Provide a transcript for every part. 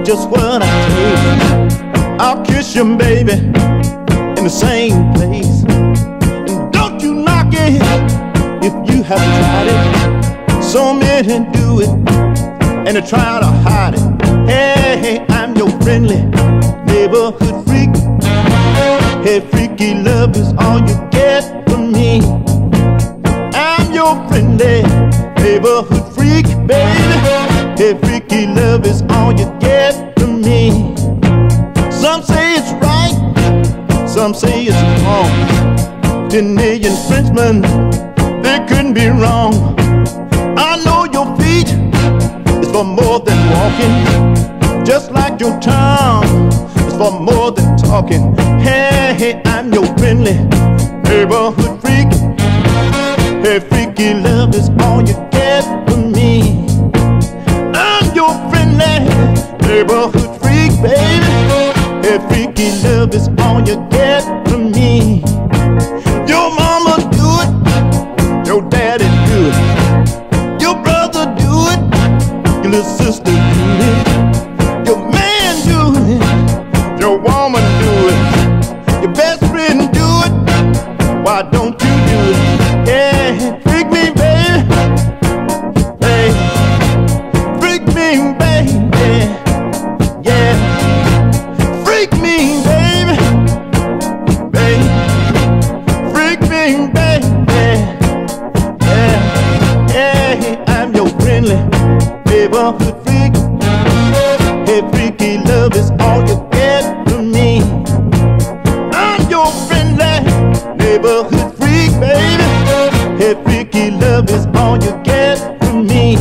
just what I take. I'll kiss you, baby, in the same place. And don't you knock it if you haven't tried it. So many do it, and they try to hide it. Hey, I'm your friendly neighborhood freak. Hey, freaky love is all you get from me. I'm your friendly neighborhood freak, baby. Hey, freaky love is all you get from me. Some say it's right, some say it's wrong. 10 million Frenchmen, they couldn't be wrong. I know your feet is for more than walking, just like your tongue is for more than talking. Hey, I'm your friendly neighborhood freak. Hey, freaky love is all you get from me. I'm your friendly neighborhood freak, baby. Hey, freaky love is all you get from me. Your mama do it, your daddy do it, your brother do it, your little sister do it, your man do it, your woman do it, your best friend do it. Why don't you do it? Yeah, freak me, baby. Hey, freak me, baby. Yeah, freak me, baby. Baby, freak me, baby. Yeah, yeah, I'm your friendly neighborhood freak. Hey, freaky love is all you get from me. I'm your friendly neighborhood freak, baby. Hey, freaky love is all you get from me.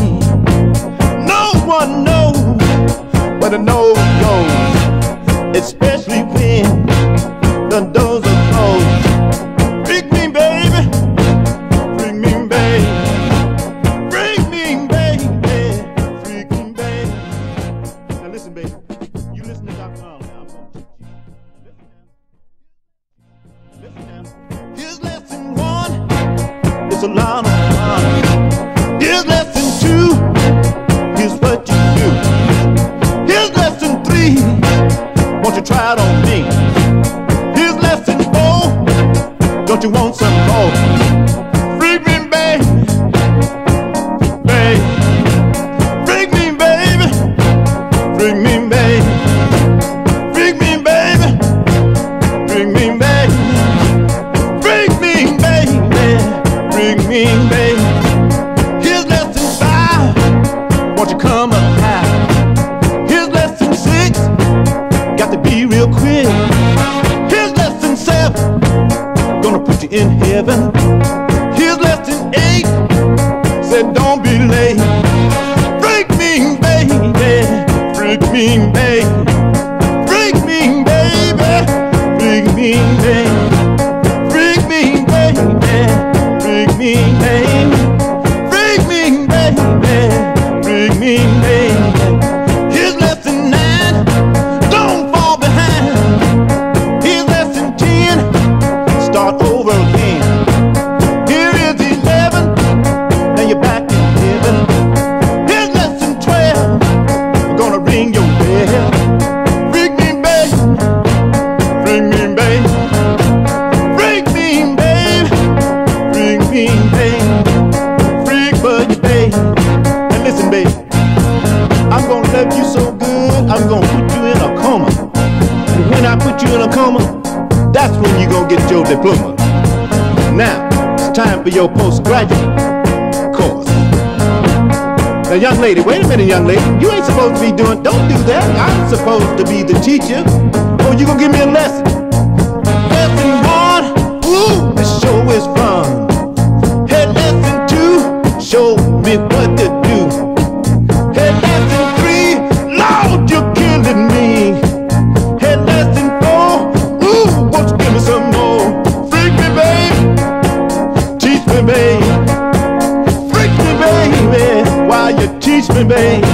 No one knows where the nose goes, especially when the doors are closed. Freak me, baby. Freak me, baby. Freak me, baby. Freak me, baby. Now listen, baby. You listen to Dr. Arnold now. I'm gonna teach you. Listen now. Here's lesson 1. It's a lot of fun. Here's lesson 2. Here's what you do. Here's lesson 3. Won't you try it on me? Here's lesson 4. Don't you want some more? Freak me, baby. Baby. Freak me, baby. Freak me, baby. Freak me, baby. Freak me, baby. Freak me, baby. Freak me, baby. Here's lesson 5. Won't you come up high? Here's lesson 6. Got to be real quick. Here's lesson 7. Gonna put you in heaven. Here's lesson 8. Said don't be late. Freak me, baby. Freak me, baby. Freak me, baby. Freak me, baby. Freak me, baby. Freak me, baby. Freak me, baby. Freak me, baby. Here's lesson 9. Don't fall behind. Here's lesson 10. Start over again. Here is 11. Now you're back in heaven. Here's lesson 12. We're gonna ring your bell. Freak me, baby. Freak me, baby. Freak me, baby. Freak me, baby. Freak for you, baby. And listen, baby, I'm gonna love you so good, I'm gonna put you in a coma. And when I put you in a coma, that's when you gonna get your diploma. Now, it's time for your postgraduate course. Now, young lady, wait a minute, young lady. You ain't supposed to be doing, don't do that. I'm supposed to be the teacher. Oh, you gonna give me a lesson? Lesson 1, ooh, this show is fun. Hey, lesson 2, show me what to do. Hey, lesson 3, Lord, you're killing me. Hey, lesson 4, ooh, won't you give me some more? Freak me, baby. Teach me, baby. Freak me, baby. While you teach me, baby.